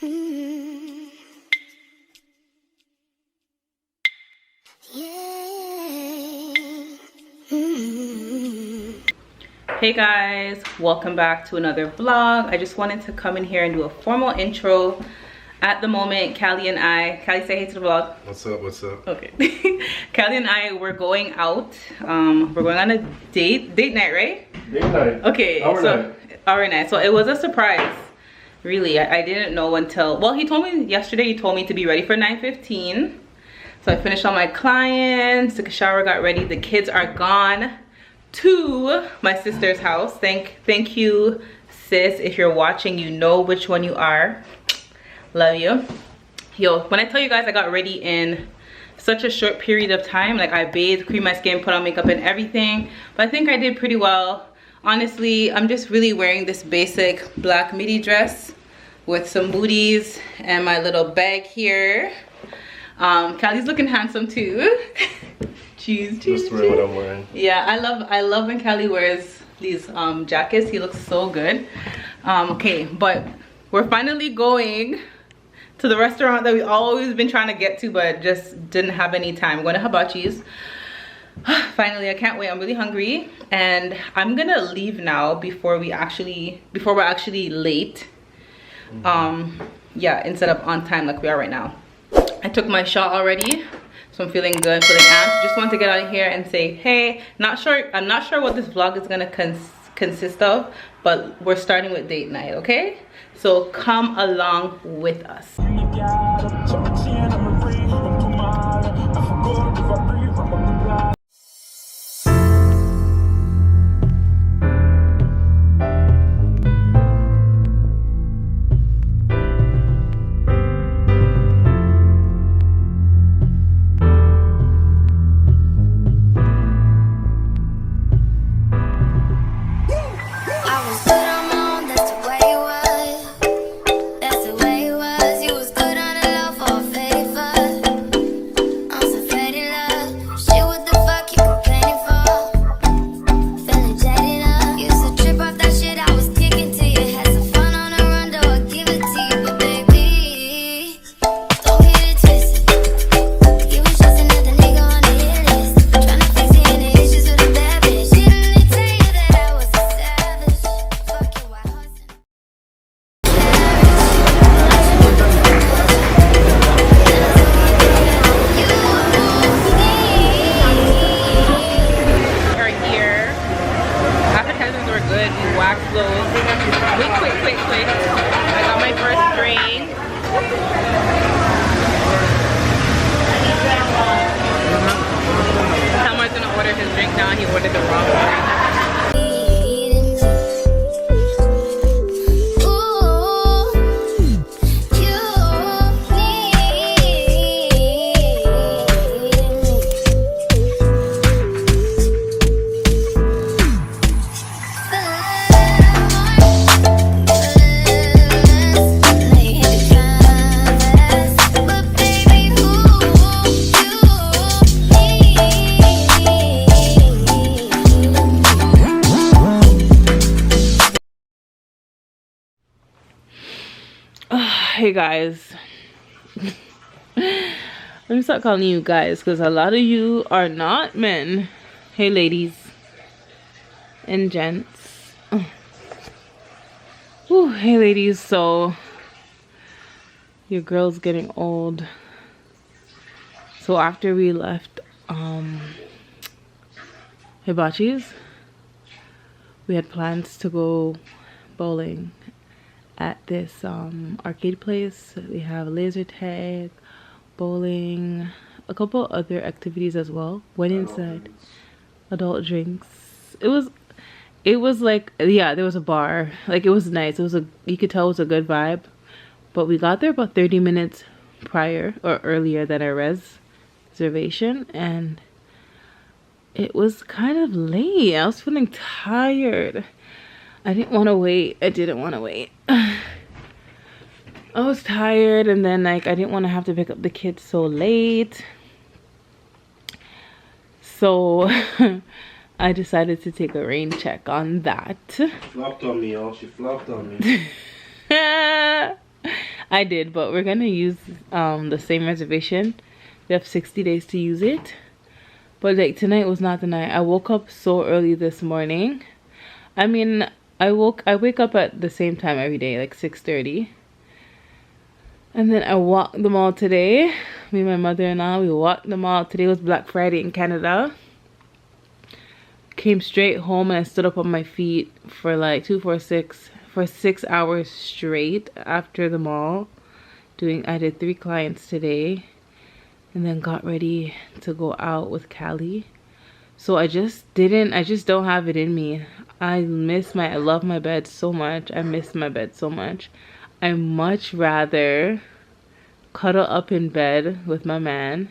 Mm. Yeah. Mm. Hey guys, welcome back to another vlog. I just wanted to come in here and do a formal intro. At the moment, Callie and I, Callie, say hey to the vlog. What's up, what's up? Okay. Callie and I, we're going out. We're going on a date night, right? Date night. Okay, our night. So it was a surprise. Really, I didn't know until, well, he told me yesterday, he told me to be ready for 9:15. So I finished all my clients, took a shower, got ready. The kids are gone to my sister's house. Thank you, sis. If you're watching, you know which one you are. Love you. Yo, when I tell you guys I got ready in such a short period of time, like I bathed, creamed my skin, put on makeup and everything, but I think I did pretty well. Honestly, I'm just really wearing this basic black midi dress with some booties and my little bag here. Callie's looking handsome too. Cheese. Just wear what I'm wearing. Yeah, I love when Callie wears these jackets. He looks so good. Okay, but we're finally going to the restaurant that we always been trying to get to, but just didn't have any time. We're going to Hibachi's. Finally, I can't wait. I'm really hungry, and I'm gonna leave now before we're actually late. Yeah, instead of on time like we are right now. I took my shot already, so I'm feeling good, feeling amped. Just want to get out of here and say hey. I'm not sure what this vlog is gonna consist of, but we're starting with date night, okay? So come along with us. Hey guys, let me start calling you guys because a lot of you are not men. Hey ladies and gents. Ooh, hey ladies, so your girl's getting old. So after we left Hibachi's, we had plans to go bowling at this arcade place. We have laser tag, bowling, a couple other activities as well. Went inside. Adult drinks. It was like, yeah, there was a bar. Like, it was nice. It was you could tell it was a good vibe. But we got there about 30 minutes prior or earlier than our reservation, and it was kind of late. I was feeling tired. I didn't want to wait. I was tired, and then like I didn't want to have to pick up the kids so late. So I decided to take a rain check on that. Flopped on me, y'all. She flopped on me. I did, but we're gonna use the same reservation. We have 60 days to use it. But like tonight was not the night. I woke up so early this morning. I mean, I wake up at the same time every day, like 6:30. And then I walked the mall today. Me and my mother-in-law, we walked the mall. Today was Black Friday in Canada. Came straight home and I stood up on my feet for like 6 hours straight after the mall. I did 3 clients today. And then got ready to go out with Callie. So I just don't have it in me. I love my bed so much. I miss my bed so much. I much rather cuddle up in bed with my man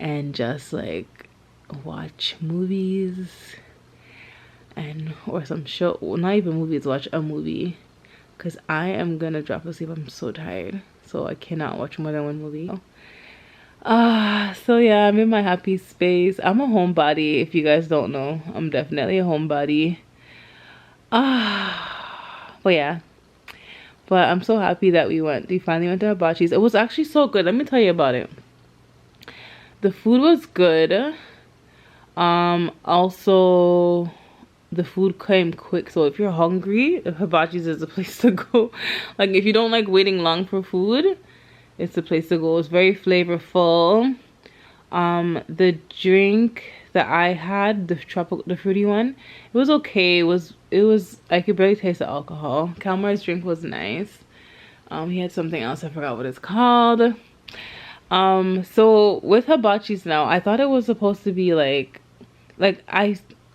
and just like watch movies or some show. Well, not even movies, watch a movie. Because I am gonna drop asleep. I'm so tired. So I cannot watch more than one movie. So yeah, I'm in my happy space. I'm a homebody, if you guys don't know. I'm definitely a homebody. But yeah. But I'm so happy that we finally went to Hibachi's. It was actually so good. Let me tell you about it. The food was good. Also, the food came quick. So if you're hungry, Hibachi's is the place to go. Like if you don't like waiting long for food, it's the place to go. It's very flavorful. The drink that I had, the fruity one, it was okay. It was I could barely taste the alcohol. Kalmar's drink was nice. He had something else, I forgot what it's called. So with Hibachi's now, I thought it was supposed to be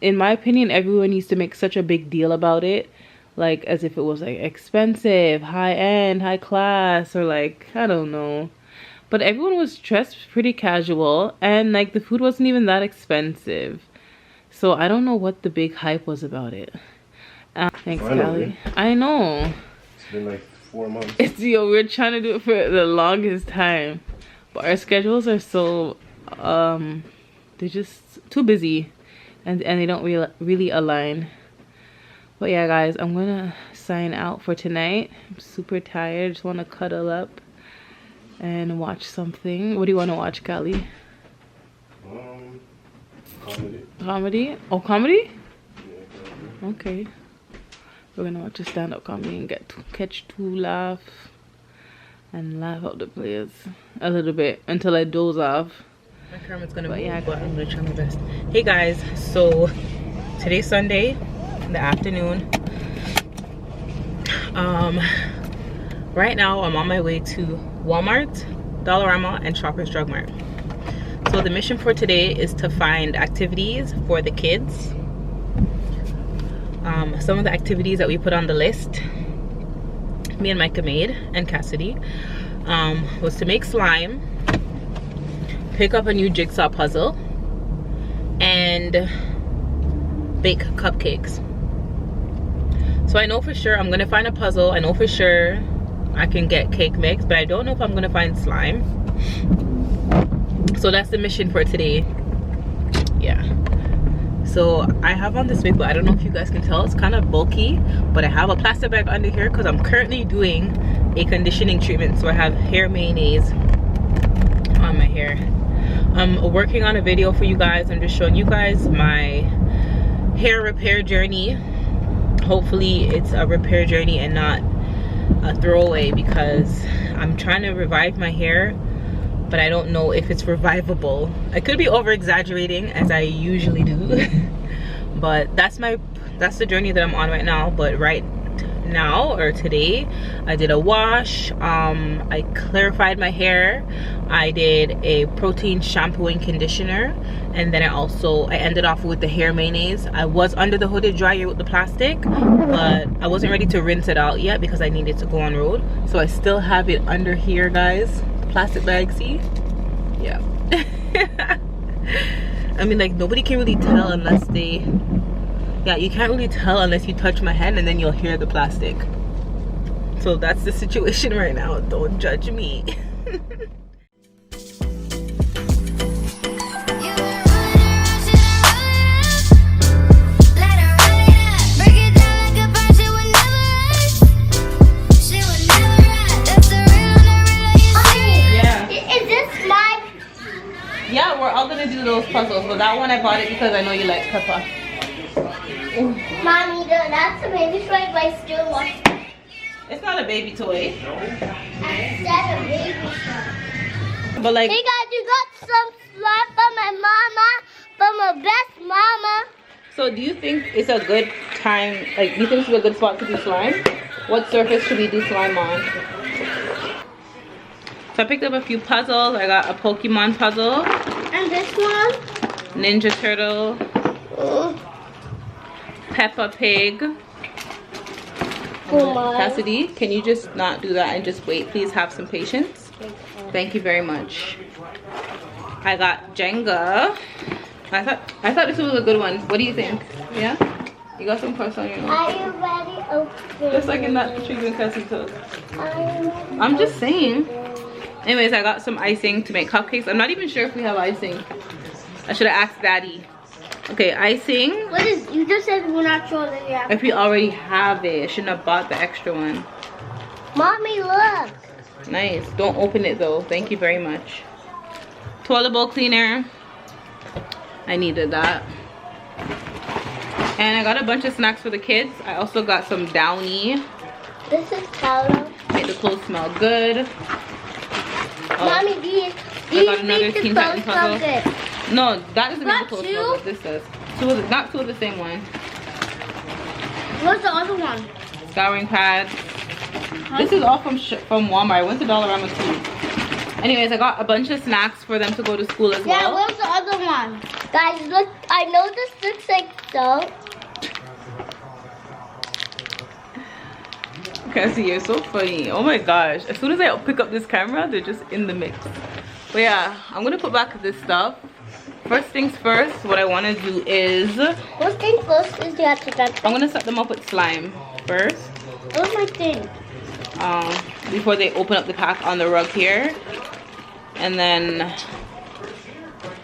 in my opinion, everyone used to make such a big deal about it. Like as if it was like expensive, high end, high class, or like I don't know. But everyone was dressed pretty casual and like the food wasn't even that expensive. So I don't know what the big hype was about it. Thanks, Callie. I know. It's been like 4 months. We're trying to do it for the longest time. But our schedules are so they're just too busy and they don't really align. But yeah, guys, I'm gonna sign out for tonight. I'm super tired. Just want to cuddle up and watch something. What do you want to watch, Callie? Comedy. Comedy? Oh, comedy? Yeah, okay. We're gonna watch a stand-up comedy and catch 2 laughs and laugh out the place a little bit until I doze off. My camera's gonna move, yeah, but I'm gonna try my best. Hey guys, so today's Sunday in the afternoon. Right now I'm on my way to Walmart, Dollarama, and Shoppers Drug Mart. So the mission for today is to find activities for the kids. Some of the activities that we put on the list, me and Micah made, and Cassidy, was to make slime, pick up a new jigsaw puzzle, and bake cupcakes. So I know for sure I'm gonna find a puzzle. I know for sure I can get cake mix, but I don't know if I'm gonna find slime. So that's the mission for today. Yeah. So I have on this wig, but I don't know if you guys can tell, it's kind of bulky, but I have a plastic bag under here because I'm currently doing a conditioning treatment. So I have hair mayonnaise on my hair. I'm working on a video for you guys. I'm just showing you guys my hair repair journey. Hopefully it's a repair journey and not a throwaway, because I'm trying to revive my hair, but I don't know if it's revivable. I could be over exaggerating as I usually do. But that's the journey that I'm on right now. But right now, or today, I did a wash, I clarified my hair, I did a protein shampoo and conditioner, and then I ended off with the hair mayonnaise. I was under the hooded dryer with the plastic, but I wasn't ready to rinse it out yet because I needed to go on road. So I still have it under here, guys. The plastic bag, see? Yeah. I mean, like, nobody can really tell unless you can't really tell unless you touch my hand and then you'll hear the plastic. So that's the situation right now. Don't judge me. do those puzzles, but that one I bought it because I know you like Peppa. Mommy, that's a baby toy, but I still want it. It's not a baby toy. I said a baby toy. But like, Hey guys, you got some slime from my mama, from my best mama. so do you think it's a good time, like do you think it's a good spot to do slime? What surface should we do slime on? So I picked up a few puzzles. I got a Pokemon puzzle. And this one? Ninja Turtle. Peppa Pig. Cassidy, can you just not do that and just wait? Please have some patience. Thank you very much. I got Jenga. I thought this was a good one. What do you think? Yeah? You got some parts on your nose. Are you ready? Okay. Just like in that treatment Cassie took. I'm just saying. Anyways, I got some icing to make cupcakes. I'm not even sure if we have icing. I should have asked Daddy. Okay, icing. What is, you just said we're not sure that you have. If we already have it, I shouldn't have bought the extra one. Mommy, look. Nice. Don't open it though. Thank you very much. Toilet bowl cleaner. I needed that. And I got a bunch of snacks for the kids. I also got some Downy. This is Paolo. Make the clothes smell good. Mommy, these got another make the Teen clothes Titans smell puzzle. good. No, that doesn't make Not the clothes two? smell good. This does. Not two of the same one. What's the other one? Scouring pads. This is all from Walmart. I went to Dollarama too. Anyways, I got a bunch of snacks for them to go to school as Yeah, well. where's the other one? Guys, look, I know this looks like soap. Cassie, you're so funny. Oh my gosh. As soon as I pick up this camera, they're just in the mix. But yeah, I'm gonna put back this stuff. First things first, what I want to do is First thing first is you have to dump. I'm gonna set them up with slime first. Where's my thing? Before they open up the pack on the rug here. And then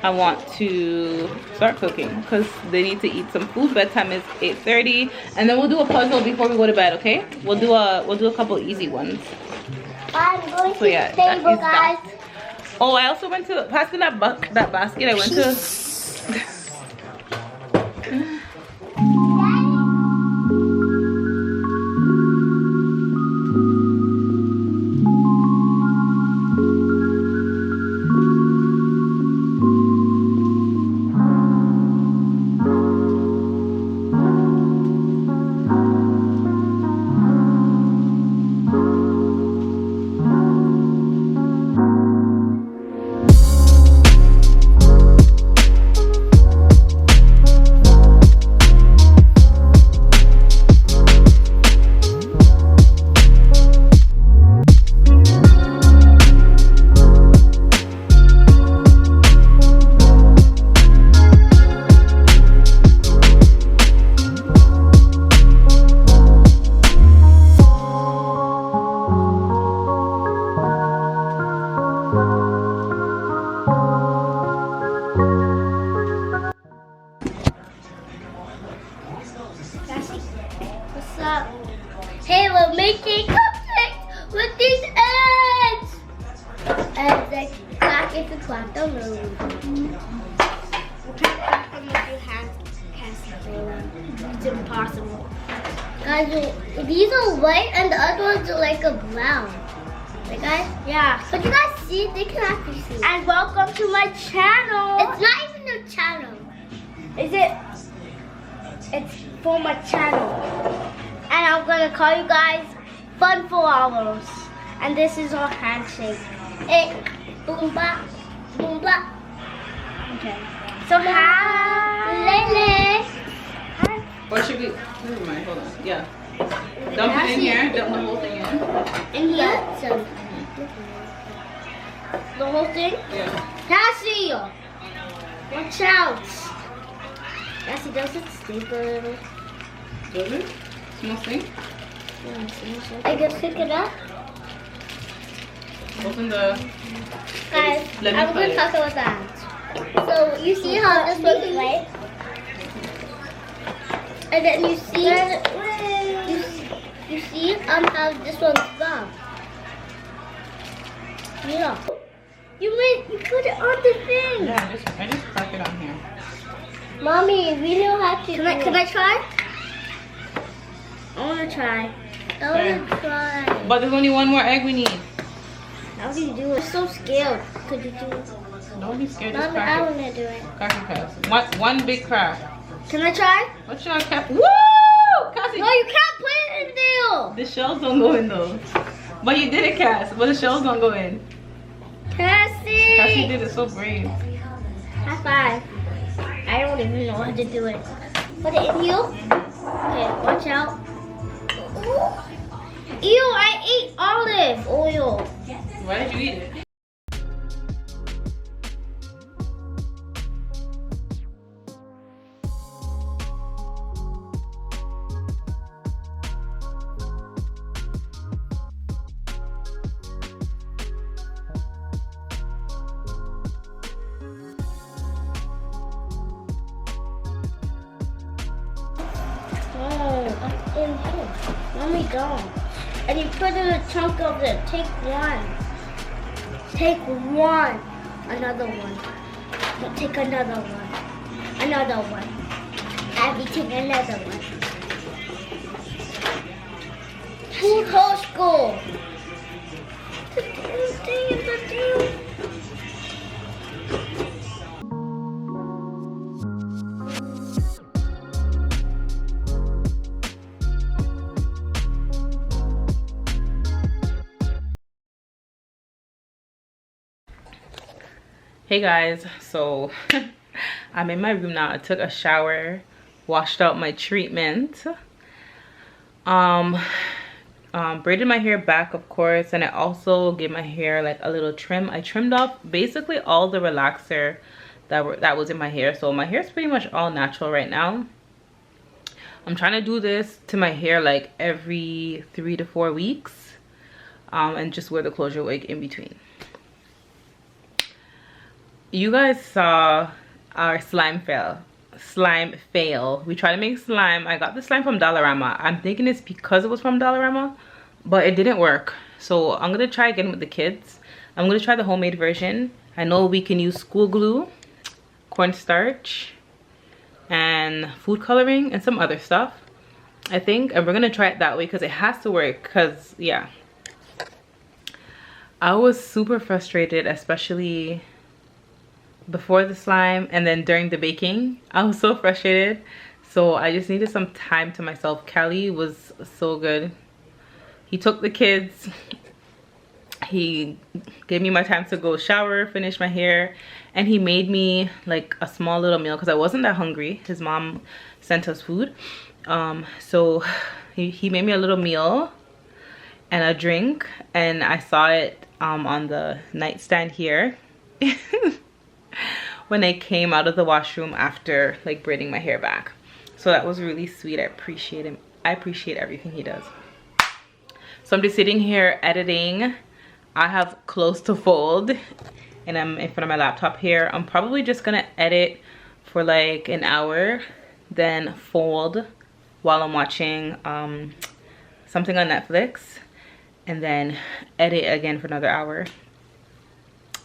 I want to start cooking because they need to eat some food. Bedtime is 8:30, and then we'll do a puzzle before we go to bed. Okay? We'll do a couple easy ones. I'm going to yeah, the that table, is that. guys. Oh, I also went to passing that basket. I went to. What's up? Hey, we're making cupcakes with these eggs. And they crack if you crack them. You can't crack them with your hands, Cassie. It's impossible. Guys, these are white and the other ones are like a brown. Right, guys? Yeah. But you guys see? They can actually see. And welcome to my channel. It's not even a channel. Is it? It's for my channel. And I'm gonna call you guys Fun for Hours. And this is our handshake. Boom ba, boom ba. Okay. So hi, Lele. Hi. Or should we? Never mind. Hold on. Yeah. Dump it in here. Dump the whole thing in. In here. So the whole thing. Yeah. Cassie, watch out. Cassie, does it stink a little? Does it? Small thing? I can pick it up. Open the. Guys, Let me I'm play going to it. talk about that. So you see how this looks like? And then you see how this one's gone. Yeah. You put it on the thing. Yeah, I just crack it on here. Mommy, we don't have to. Can I try? I wanna try. I wanna try. But there's only one more egg we need. How do you do it? I'm so scared. Could you do it? Don't be scared, just Mommy, I crack it. wanna do it. Crack it. One big crack. Can I try? What's your cap? Woo! Cassie! No, you can't put it in there. The shells don't go in though. But you did it, Cass. But the shells don't go in. Cassie. Cassie did it so brave. High five. I don't even know how to do it. Put it in here. Okay, watch out. Ew, I ate olive oil. Why did you eat it? Oh, in here. Mommy, don't. And you put in a chunk of it. Take one. Take one. Another one. No, take another one. Another one. Abby, take another one. Food whole school. Hey guys, so I'm in my room now. I took a shower, washed out my treatment, braided my hair back, of course, and I also gave my hair like a little trim. I trimmed off basically all the relaxer that was in my hair, so my hair is pretty much all natural right now. I'm trying to do this to my hair like every 3 to 4 weeks, and just wear the closure wig in between. You guys saw our slime fail. We tried to make slime. I got the slime from Dollarama. I'm thinking it's because it was from Dollarama, but it didn't work. So I'm gonna try again with the kids. I'm gonna try the homemade version. I know we can use school glue, cornstarch, and food coloring and some other stuff, I think, and we're gonna try it that way because it has to work. Because yeah, I was super frustrated, especially before the slime and then during the baking. I was so frustrated, so I just needed some time to myself. Callie was so good. He took the kids, he gave me my time to go shower, finish my hair, and he made me like a small little meal because I wasn't that hungry. His mom sent us food, so he made me a little meal and a drink, and I saw it on the nightstand here when I came out of the washroom after like braiding my hair back. So that was really sweet. I appreciate him. I appreciate everything he does. So I'm just sitting here editing. I have clothes to fold and I'm in front of my laptop here. I'm probably just gonna edit for like an hour, then fold while I'm watching something on Netflix, and then edit again for another hour.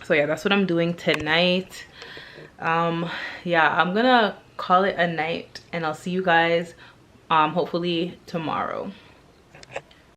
So yeah, that's what I'm doing tonight. Yeah, I'm gonna call it a night and I'll see you guys hopefully tomorrow.